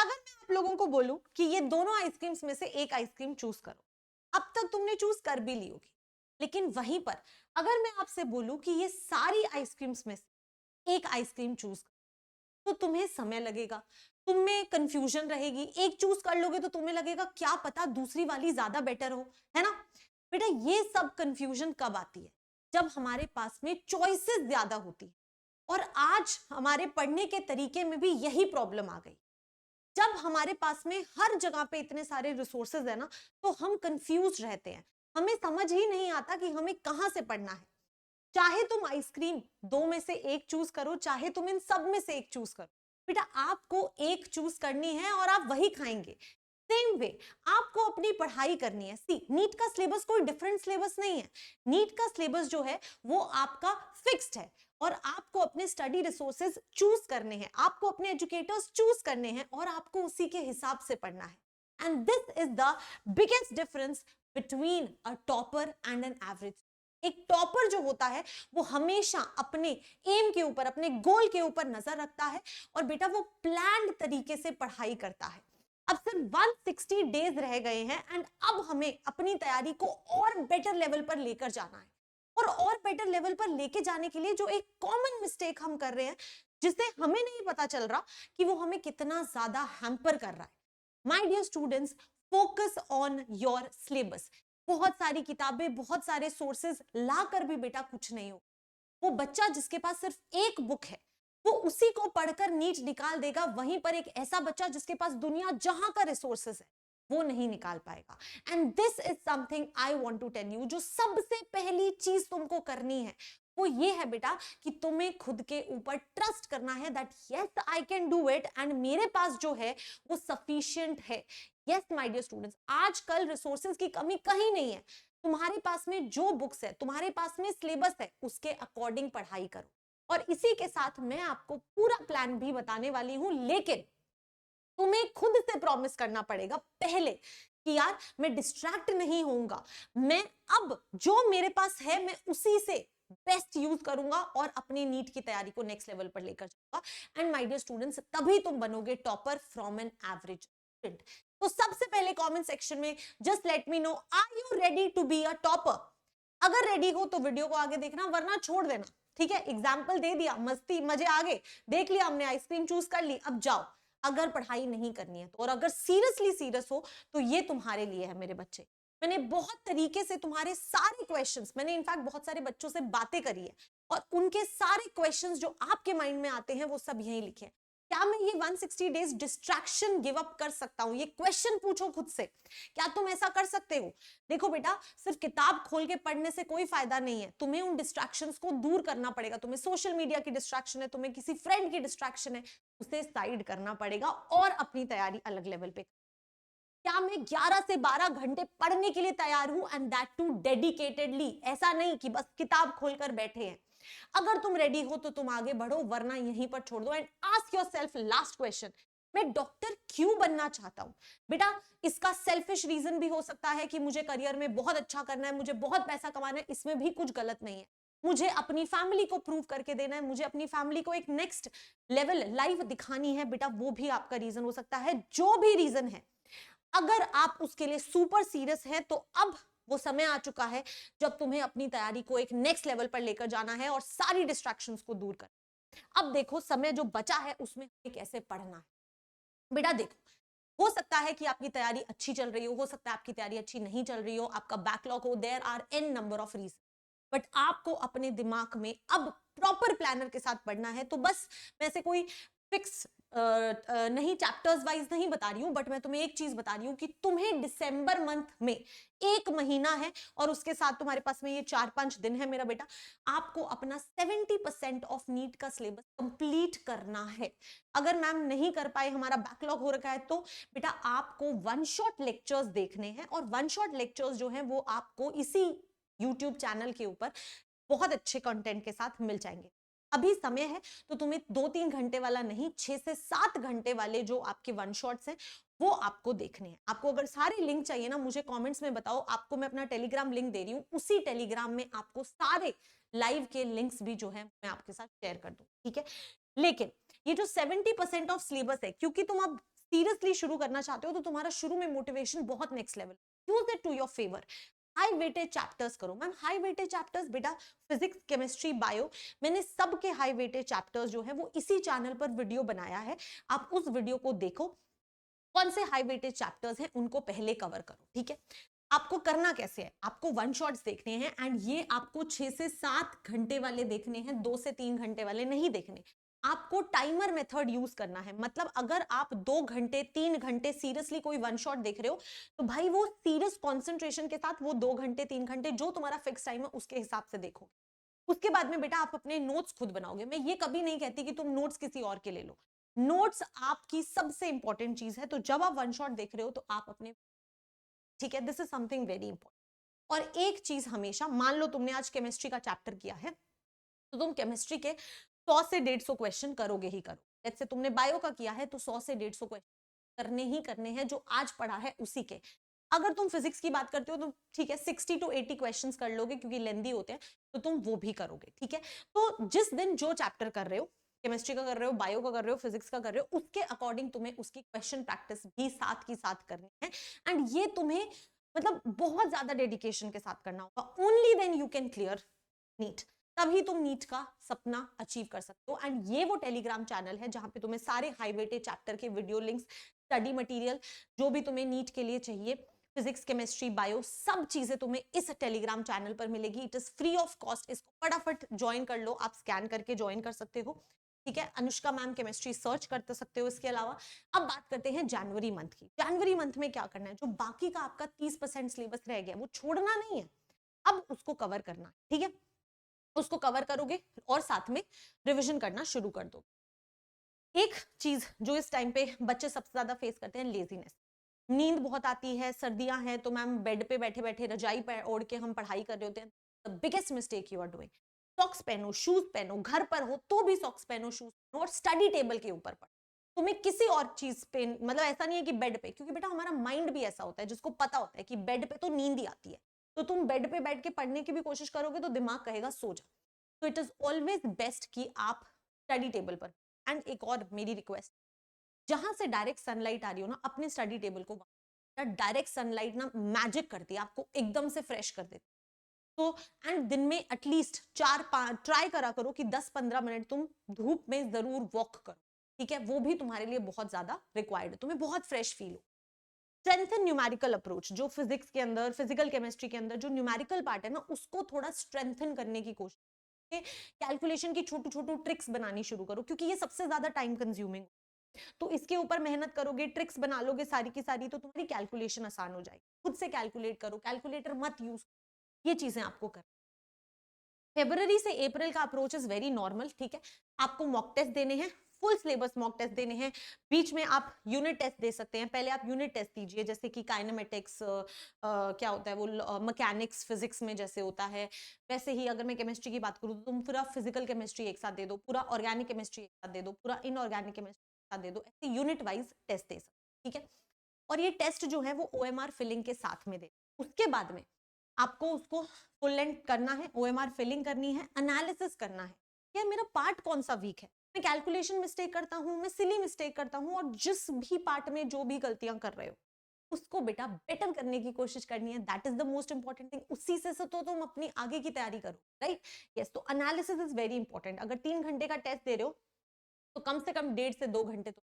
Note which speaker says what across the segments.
Speaker 1: अगर मैं आप लोगों को बोलूं कि ये दोनों आइसक्रीम्स में से एक आइसक्रीम चूज करो, अब तक तुमने चूज कर भी ली होगी, लेकिन वहीं पर अगर मैं आपसे बोलूं कि ये सारी आइसक्रीम्स में से एक आइसक्रीम चूज करो, तो तुम्हें समय लगेगा, तुम्हें कंफ्यूजन रहेगी, एक चूज कर लोगे तो तुम्हें लगेगा क्या पता दूसरी वाली ज्यादा बेटर हो, है ना बेटा। ये सब कंफ्यूजन कब आती है? जब हमारे पास में चॉइसेस ज्यादा होती है। और आज हमारे पढ़ने के तरीके में भी यही प्रॉब्लम आ गई। जब हमारे पास में हर जगह पे इतने सारे रिसोर्सेज है ना, तो हम कंफ्यूज रहते हैं, हमें समझ ही नहीं आता कि हमें कहां से पढ़ना है। चाहे तुम आइसक्रीम दो में से एक चूज करो, चाहे तुम इन सब में से एक चूज करो, बेटा आपको एक चूज करनी है और आप वही खाएंगे। सेम वे आपको अपनी पढ़ाई करनी है। सी, नीट का सिलेबस कोई डिफरेंट सिलेबस नहीं है। नीट का सिलेबस जो है वो आपका फिक्स्ड है और आपको अपने स्टडी रिसोर्सेज चूज करने हैं, आपको अपने एजुकेटर्स चूज करने हैं और आपको उसी के हिसाब से पढ़ना है। And this is the biggest difference between a topper and an average. एक टॉपर जो होता है वो हमेशा अपने एम के ऊपर, अपने गोल के ऊपर नजर रखता है और बेटा वो प्लान्ड तरीके से पढ़ाई करता है। अब सिर्फ 160 डेज रह गए हैं एंड अब हमें अपनी तैयारी को और बेटर लेवल पर लेकर जाना है। और बेटर लेवल पर लेके जाने के लिए जो एक कॉमन मिस्टेक हम कर रहे हैं, जिससे हमें नहीं पता चल रहा कि वो हमें कितना ज्यादा हैम्पर कर रहा है। My dear students, focus on your syllabus. बहुत सारी किताबें, बहुत सारे सोर्सेज लाकर भी बेटा कुछ नहीं हो। वो बच्चा जिसके पास सिर्फ एक बुक है वो उसी को पढ़कर नीट निकाल देगा, वहीं पर एक ऐसा बच्चा जिसके पास दुनिया जहां का रिसोर्सेस है वो नहीं निकाल पाएगा। And this is something I want to tell you. जो सबसे पहली चीज तुमको करनी है वो ये है बेटा कि तुम्हें खुद के ऊपर ट्रस्ट करना है that yes I can do it and मेरे पास जो है वो सफिशिएंट है। यस माय डियर स्टूडेंट्स, आजकल रिसोर्सेज की कमी कहीं नहीं है। तुम्हारे पास में जो बुक्स है, तुम्हारे पास में सिलेबस है, उसके अकॉर्डिंग पढ़ाई करो। और इसी के साथ मैं आपको पूरा प्लान भी बताने वाली हूं, लेकिन तुम्हें खुद से प्रॉमिस करना पड़ेगा पहले कि यार मैं डिस्ट्रैक्ट नहीं होऊंगा, मैं अब जो मेरे पास है मैं उसी से बेस्ट यूज करूंगा और अपनी नीट की तैयारी को नेक्स्ट लेवल पर लेकर जाऊंगा। एंड माय डियर स्टूडेंट्स, तभी तुम बनोगे topper from an average student. तो सबसे पहले कमेंट सेक्शन में just let me know, are you ready to be a topper? अगर रेडी हो तो वीडियो को आगे देखना, वरना छोड़ देना। ठीक है, एग्जाम्पल दे दिया, मस्ती मजे आगे देख लिया हमने, आइसक्रीम चूज कर ली, अब जाओ अगर पढ़ाई नहीं करनी है तो। और अगर सीरियसली सीरियस हो तो ये तुम्हारे लिए है मेरे बच्चे। मैंने बहुत तरीके से तुम्हारे सारे क्वेश्चंस, मैंने इनफैक्ट बहुत सारे बच्चों से बातें करी है और उनके सारे क्वेश्चंस जो आपके माइंड में आते हैं वो सब यही लिखे हैं। क्या मैं ये 160 डेज डिस्ट्रैक्शन गिव अप कर सकता हूं? ये क्वेश्चन पूछो खुद से, क्या तुम ऐसा कर सकते हो? देखो बेटा, सिर्फ किताब खोल के पढ़ने से कोई फायदा नहीं है, तुम्हें उन डिस्ट्रैक्शंस को दूर करना पड़ेगा। तुम्हें सोशल मीडिया की डिस्ट्रैक्शन है, तुम्हें किसी फ्रेंड की डिस्ट्रैक्शन है, उसे साइड करना पड़ेगा और अपनी तैयारी अलग लेवल पे। क्या मैं 11 से 12 घंटे पढ़ने के लिए तैयार हूं एंड दैट टू डेडिकेटेडली? ऐसा नहीं कि बस किताब खोलकर बैठे हैं। अगर तुम रेडी हो तो तुम आगे बढ़ो, वरना यहीं पर छोड़ दो। And ask yourself last question, मैं डॉक्टर क्यों बनना चाहता हूं? बेटा इसका सेल्फिश रीजन भी हो सकता है कि मुझे करियर में बहुत अच्छा करना है, मुझे बहुत पैसा कमाना है, इसमें भी कुछ गलत नहीं है। मुझे अपनी फैमिली को प्रूव करके देना है, मुझे अपनी फैमिली को एक नेक्स्ट लेवल लाइफ दिखानी है, बेटा वो भी आपका रीजन हो सकता है। जो भी रीजन है, अगर आप उसके लिए सुपर सीरियस हैं तो अब वो समय आ चुका है जब तुम्हें अपनी तैयारी को एक नेक्स्ट लेवल पर लेकर जाना है और सारी डिस्ट्रैक्शंस को दूर कर। अब देखो समय जो बचा है उसमें कैसे पढ़ना है। बेटा देखो, हो सकता है कि आपकी तैयारी अच्छी चल रही हो सकता है आपकी तैयारी अच्छी नहीं चल रही हो, आपका बैकलॉग हो, there are an number of reason, but आपको अपने दिमाग में अब प्रॉपर प्लानर के साथ पढ़ना है। तो बस मैं ऐसे कोई फिक्स नहीं चैप्टर्स वाइज नहीं बता रही हूं, बट मैं तुम्हें एक चीज बता रही हूं कि तुम्हें दिसंबर मंथ में एक महीना है और उसके साथ तुम्हारे पास में ये 4-5 दिन है मेरा बेटा, आपको अपना 70% ऑफ नीट का सिलेबस कंप्लीट करना है। अगर मैम नहीं कर पाए, हमारा बैकलॉग हो रखा है, तो बेटा आपको वन शॉट लेक्चर्स देखने हैं और वन शॉट लेक्चर्स जो हैं वो आपको इसी YouTube चैनल के ऊपर बहुत अच्छे कंटेंट के साथ मिल जाएंगे। अभी समय है तो तुम्हें 2-3 घंटे वाला नहीं, 6 से 7 घंटे वाले जो आपके वन शॉट्स हैं वो आपको देखने हैं। आपको अगर सारे लिंक चाहिए ना, मुझे कमेंट्स में बताओ, आपको मैं अपना टेलीग्राम लिंक दे रही हूँ, उसी टेलीग्राम में आपको सारे लाइव के लिंक्स भी जो है मैं आपके साथ शेयर कर दूं। ठीक है, लेकिन ये जो 70% ऑफ सिलेबस है, क्योंकि तुम अब सीरियसली शुरू करना चाहते हो तो तुम्हारा शुरू में मोटिवेशन बहुत next level, use it to your favour. High weightage chapters करो। मैम हाई वेटेज चैप्टर्स बेटा फिजिक्स, केमिस्ट्री, बायो, मैंने सबके हाई वेटेज चैप्टर्स जो है वो इसी चैनल पर वीडियो बनाया है, आप उस वीडियो को देखो। कौन से हाई वेटेज चैप्टर्स हैं उनको पहले कवर करो, ठीक है। आपको करना कैसे है, आपको वन शॉट्स देखने हैं एंड ये आपको 6 से 7 घंटे वाले देखने हैं, 2 से 3 घंटे वाले नहीं देखने। आपको टाइमर मेथड यूज करना है, मतलब अगर आप 2 घंटे 3 घंटे सीरियसली कोई वन शॉट देख रहे हो तो भाई वो सीरियस कॉन्सेंट्रेशन के साथ वो 2 घंटे 3 घंटे जो तुम्हारा फिक्स टाइम है उसके हिसाब से देखो। उसके बाद में बेटा आप अपने नोट्स खुद बनाओगे। मैं ये कभी नहीं कहती कि तुम नोट्स किसी और के ले लो, नोट्स आपकी सबसे इंपॉर्टेंट चीज है। तो जब आप वन शॉट देख रहे हो तो आप अपने, ठीक है, this is something very important. और एक चीज हमेशा, मान लो तुमने आज केमिस्ट्री का चैप्टर किया है तो तुम केमिस्ट्री के 100 से 150 क्वेश्चन करोगे ही करो। जैसे तुमने बायो का किया है तो 100 से 150 क्वेश्चन करने ही करने हैं जो आज पढ़ा है उसी के। अगर तुम फिजिक्स की बात करते हो तो ठीक है 60 to 80 क्वेश्चंस कर लोगे क्योंकि लेंदी होते हैं, तो तुम वो भी करोगे, ठीक है। तो जिस दिन जो चैप्टर कर रहे हो, केमिस्ट्री का कर रहे हो, बायो का कर रहे हो, फिजिक्स का कर रहे हो, उसके अकॉर्डिंग तुम्हें उसकी क्वेश्चन प्रैक्टिस भी साथ की साथ करनी है। एंड ये तुम्हें मतलब बहुत ज्यादा डेडिकेशन के साथ करना होगा। Only then you can clear NEET, तभी तुम नीट का सपना अचीव कर सकते हो। एंड ये वो टेलीग्राम चैनल है जहां पे तुम्हें सारे हाई वेटेज चैप्टर के वीडियो लिंक्स, स्टडी मटेरियल, जो भी तुम्हें नीट के लिए चाहिए, फिजिक्स, केमिस्ट्री, बायो, सब चीजें तुम्हें इस टेलीग्राम चैनल पर मिलेगी। It is free of cost. इसको फटाफट ज्वाइन कर लो, आप स्कैन करके ज्वाइन कर सकते हो, ठीक है। अनुष्का मैम केमिस्ट्री सर्च कर सकते हो। इसके अलावा अब बात करते हैं जनवरी मंथ की। जनवरी मंथ में क्या करना है, जो बाकी का आपका 30% सिलेबस रह गया वो छोड़ना नहीं है, अब उसको कवर करना है, ठीक है। उसको कवर करोगे और साथ में रिवीजन करना शुरू कर दो। एक चीज जो इस टाइम पे बच्चे सबसे ज्यादा फेस करते हैं, लेजीनेस। नींद बहुत आती है, सर्दियां हैं तो मैम बेड पे बैठे बैठे रजाई ओढ़ के हम पढ़ाई कर रहे होते हैं। The biggest mistake you are doing, socks पहनो, शूज पहनो, घर पर हो तो भी सॉक्स पहनो, शूज पहनो और स्टडी टेबल के ऊपर पढ़ो। तुम्हें किसी और चीज पे, मतलब ऐसा नहीं है कि बेड पे, क्योंकि बेटा हमारा माइंड भी ऐसा होता है जिसको पता होता है कि बेड पे तो नींद ही आती है, तो तुम बेड पे बैठ के पढ़ने की भी कोशिश करोगे तो दिमाग कहेगा सो जा। तो इट इज ऑलवेज बेस्ट कि आप स्टडी टेबल पर। एंड एक और मेरी रिक्वेस्ट, जहां से डायरेक्ट सनलाइट आ रही हो ना, अपने स्टडी टेबल को, डायरेक्ट सनलाइट ना मैजिक करती है, आपको एकदम से फ्रेश कर देती है। तो एंड दिन में एटलीस्ट 4-5 ट्राई करा करो कि 10-15 मिनट तुम धूप में जरूर वॉक करो, ठीक है। वो भी तुम्हारे लिए बहुत ज्यादा रिक्वायर्ड है, तुम्हें बहुत फ्रेश फील हो। स्ट्रेंथन न्यूमेरिकल अप्रोच, जो फिजिक्स के अंदर, फिजिकल केमिस्ट्री के अंदर जो न्यूमेरिकल पार्ट है ना, उसको थोड़ा स्ट्रेंथन करने की कोशिश, कैलकुलेशन की छोटी छोटी ट्रिक्स बनानी शुरू करो, क्योंकि ये सबसे ज्यादा टाइम कंज्यूमिंग। तो इसके ऊपर मेहनत करोगे, ट्रिक्स बना लोगे सारी की सारी, तो तुम्हारी कैलकुलेशन आसान हो जाएगी। खुद से कैलकुलेट करो, कैलकुलेटर मत यूज, ये चीजें आपको कर। फरवरी से अप्रैल का अप्रोच इज वेरी नॉर्मल, ठीक है। आपको मॉक टेस्ट देने हैं, फुल सिलेबस मॉक टेस्ट देने हैं, बीच में आप यूनिट टेस्ट दे सकते हैं। पहले आप यूनिट टेस्ट दीजिए, जैसे कि काइनेमेटिक्स, क्या होता है वो, मैकेनिक्स, फिजिक्स में जैसे होता है वैसे ही। अगर मैं केमिस्ट्री की बात करूँ तो तुम पूरा फिजिकल केमिस्ट्री एक साथ दे दो, पूरा ऑर्गेनिक केमिस्ट्री एक साथ दे दो, पूरा इनऑर्गेनिक केमिस्ट्री एक साथ दे दो, ऐसे यूनिट वाइज टेस्ट दे सकते, ठीक है। और ये टेस्ट जो है वो OMR फिलिंग के साथ में दे। उसके बाद में आपको उसको फुल लेंथ करना है, OMR फिलिंग करनी है, एनालिसिस करना है, यार मेरा पार्ट कौन सा वीक है, मैं कैलकुलेशन मिस्टेक करता हूं, मैं सिली मिस्टेक करता हूं, और जिस भी पार्ट में जो भी गलतियां कर रहे हो उसको बेटा बेटर करने की कोशिश करनी है। That is the most important thing. उसी से तो तुम अपनी आगे की तैयारी करो, राइट। यस, तो एनालिसिस इज वेरी इंपॉर्टेंट। अगर 3 घंटे का टेस्ट दे रहे हो तो कम से कम 1.5 से 2 घंटे तो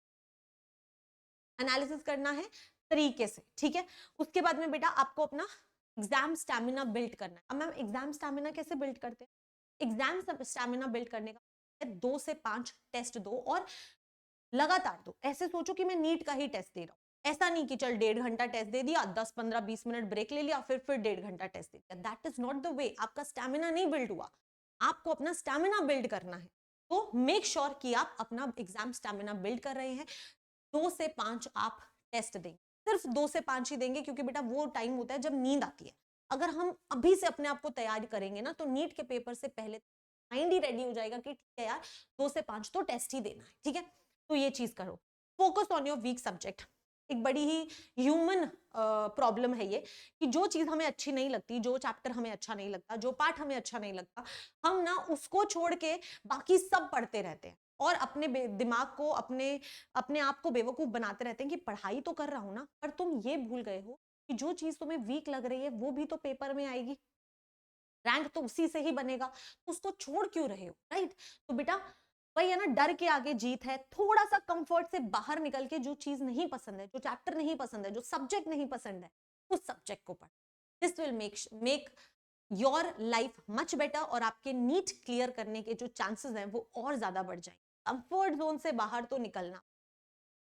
Speaker 1: एनालिसिस करना है तरीके से, ठीक है। उसके बाद में बेटा आपको अपना एग्जाम स्टैमिना बिल्ड करना है। अब मैम एग्जाम स्टैमिना कैसे बिल्ड करते हैं? एग्जाम स्टैमिना बिल्ड करने का 2 से 5 टेस्ट दो और लगातार दो। ऐसे सोचो कि मैं नीट का ही टेस्ट दे रहा हूं, ऐसा नहीं कि चल 1.5 घंटा टेस्ट दे दिया, 10-15-20 मिनट ब्रेक ले लिया, फिर 1.5 घंटा टेस्ट दे दिया। That is not the way. आपका स्टैमिना नहीं बिल्ड हुआ, आपको अपना स्टैमिना बिल्ड करना है। तो मेक श्योर कि आप अपना एग्जाम स्टैमिना बिल्ड कर रहे हैं। 2 से 5 आप टेस्ट देंगे, सिर्फ 2 से 5 ही देंगे, क्योंकि बेटा वो टाइम होता है जब नींद आती है। अगर हम अभी से अपने आप को तैयार करेंगे ना, तो नीट के पेपर से पहले माइंड ही रेडी हो जाएगा कि ठीक है यार 2 से 5 तो टेस्ट ही देना है, ठीक है। तो ये चीज करो, focus on your weak subject. एक बड़ी ही ह्यूमन प्रॉब्लम है ये, कि जो चीज हमें अच्छी नहीं लगती, जो चैप्टर हमें अच्छा नहीं लगता, जो पार्ट हमें अच्छा नहीं लगता, हम ना उसको छोड़ के बाकी सब पढ़ते रहते हैं। और अपने दिमाग को अपने अपने आप को बेवकूफ बनाते रहते हैं कि पढ़ाई तो कर रहा हूं ना, पर तुम ये भूल गए हो कि जो चीज तुम्हें वीक लग रही है वो भी तो पेपर में आएगी, रैंक तो उसी से ही बनेगा, तो उसको छोड़ क्यों रहे हो, राइट? तो बेटा वही है ना, डर के आगे जीत है। थोड़ा सा कंफर्ट से बाहर निकल के जो चीज नहीं पसंद है, जो चैप्टर नहीं पसंद है, जो सब्जेक्ट नहीं पसंद है, उस सब्जेक्ट को पढ़। This will make your life much better, और आपके नीट क्लियर करने के जो चांसेस हैं वो और ज्यादा बढ़ जाएंगे। कंफर्ट जोन से बाहर तो निकलना,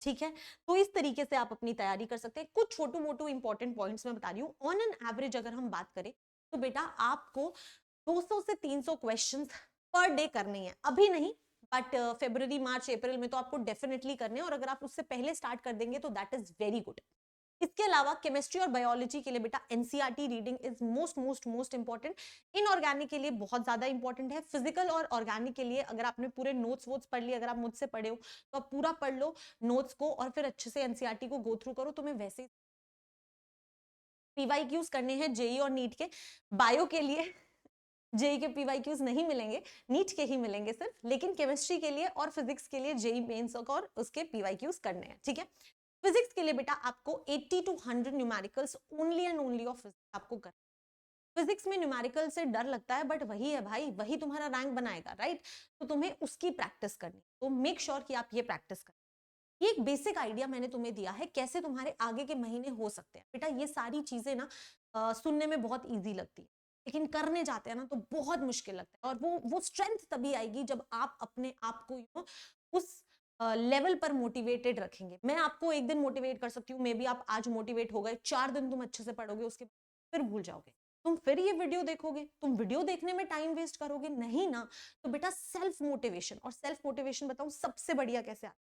Speaker 1: ठीक है? तो इस तरीके से आप अपनी तैयारी कर सकते हैं। कुछ छोटू मोटू इंपॉर्टेंट पॉइंट्स मैं बता रही हूँ। ऑन एन एवरेज अगर हम बात करें तो बेटा आपको 200 से 300 क्वेश्चंस पर डे करने हैं, अभी नहीं, बट फरवरी मार्च अप्रैल में तो आपको डेफिनेटली करने हैं, और अगर आप उससे पहले स्टार्ट कर देंगे तो दैट इज वेरी गुड। इसके अलावा केमिस्ट्री और बायोलॉजी के लिए बेटा NCERT reading is most most most important. Inorganic के लिए बहुत ज्यादा इंपॉर्टेंट है। फिजिकल और ऑर्गेनिक के लिए अगर आपने पूरे नोट्स वोट्स पढ़ लिए, अगर आप मुझसे पढ़े हो तो आप पूरा पढ़ लो नोट्स को, और फिर अच्छे से एनसीईआरटी को गो थ्रू करो। तुम्हें वैसे पीवाईक्यूज करने हैं जेई और नीट के। बायो के लिए जेई के पीवाईक्यूज नहीं मिलेंगे, नीट के ही मिलेंगे सिर्फ, लेकिन केमिस्ट्री के लिए और फिजिक्स के लिए जेई मेंस और उसके पीवाईक्यूज करने हैं, ठीक है? फिजिक्स के लिए बेटा आपको 80 to 100 numericals only and only of physics आपको कर। फिजिक्स में न्यूमेरिकल से डर लगता है, बट वही है भाई, वही तुम्हारा रैंक बनाएगा, राइट? तो तुम्हें उसकी प्रैक्टिस करनी, तो मेक श्योर कि आप ये प्रैक्टिस करें। ये एक बेसिक आइडिया मैंने तुम्हें दिया है कैसे तुम्हारे आगे के महीने हो सकते हैं। बेटा ये सारी चीजें ना सुनने में बहुत इजी लगती है, लेकिन करने जाते हैं ना तो बहुत मुश्किल लगता है, और वो स्ट्रेंथ तभी आएगी जब आप अपने आप को उस लेवल पर मोटिवेटेड रखेंगे। मैं आपको एक दिन मोटिवेट कर सकती हूँ, मे बी आप आज मोटिवेट हो गए, 4 दिन तुम अच्छे से पढ़ोगे, उसके बाद फिर भूल जाओगे। तुम फिर ये वीडियो देखोगे, तुम वीडियो देखने में टाइम वेस्ट करोगे, नहीं ना। तो बेटा सेल्फ मोटिवेशन, और सेल्फ मोटिवेशन बताऊं सबसे बढ़िया कैसे आता है?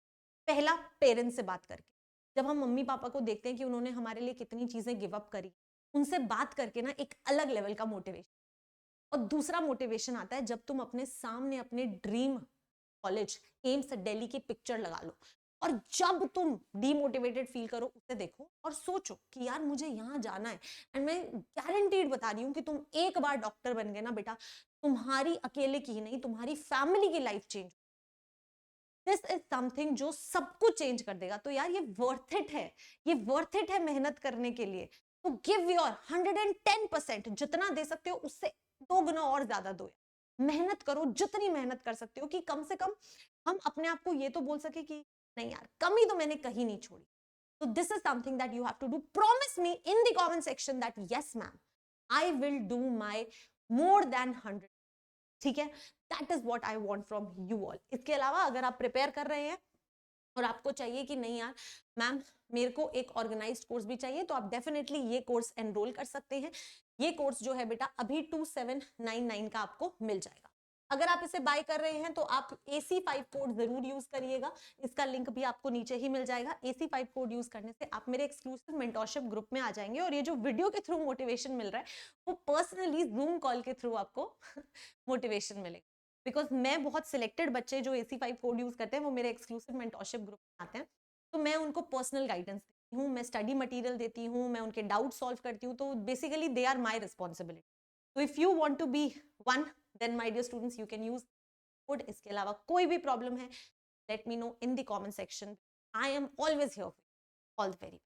Speaker 1: पहला, पेरेंट्स से बात करके। जब हम मम्मी पापा को देखते हैं कि उन्होंने हमारे लिए कितनी चीजें गिव अप करी, उनसे बात करके ना एक अलग लेवल का मोटिवेशन। और दूसरा मोटिवेशन आता है जब तुम अपने सामने अपने ड्रीम कॉलेज एम्स दिल्ली की पिक्चर लगा लो, और जब तुम डीमोटिवेटेड फील करो उसे देखो और सोचो कि यार मुझे यहाँ जाना है। एंड मैं गारंटीड बता रही हूँ कि तुम एक बार डॉक्टर बन गए ना बेटा, तुम्हारी अकेले की ही नहीं, तुम्हारी फैमिली की life change. This is something जो सब कुछ चेंज कर देगा। तो यार ये वर्थ इट है, ये वर्थ इट है मेहनत करने के लिए। तो गिव योर 110%, जितना दे सकते हो उससे 2 गुना और ज्यादा दो। मेहनत करो जितनी मेहनत कर सकते हो, कि कम से कम हम अपने आप को ये तो बोल सके कि नहीं यार कमी तो मैंने कहीं नहीं छोड़ी। तो this is something that you have to do. Promise me in the comment section that yes ma'am I will do my more than 100, ठीक है? That is what I want from you all. इसके अलावा अगर आप prepare कर रहे हैं और आपको चाहिए कि नहीं यार मैम मेरे को एक ऑर्गेनाइज्ड कोर्स भी चाहिए, तो आप डेफिनेटली ये कोर्स एनरोल कर सकते हैं। ये कोर्स जो है बेटा अभी 2799 का आपको मिल जाएगा। अगर आप इसे बाय कर रहे हैं तो आप AC5 कोड जरूर यूज करिएगा, इसका लिंक भी आपको नीचे ही मिल जाएगा। AC5 कोड यूज करने से आप मेरे एक्सक्लूसिव मेंटोरशिप ग्रुप में आ जाएंगे, और ये जो वीडियो के थ्रू मोटिवेशन मिल रहा है वो पर्सनली जूम कॉल के थ्रू आपको मोटिवेशन मिलेगा। बिकॉज मैं बहुत सिलेक्टेड बच्चे जो AC5 कोड यूज करते हैं वो मेरे एक्सक्लूसिव मेंटोरशिप ग्रुप में आते हैं, तो मैं उनको पर्सनल गाइडेंस देती हूँ, मैं स्टडी मटेरियल देती हूँ, मैं उनके डाउट सॉल्व करती हूँ। तो basically they are my responsibility. तो if you want to be one, then my dear students you can use code. इसके अलावा कोई भी प्रॉब्लम है let me know in the comment section. I am always here for all the very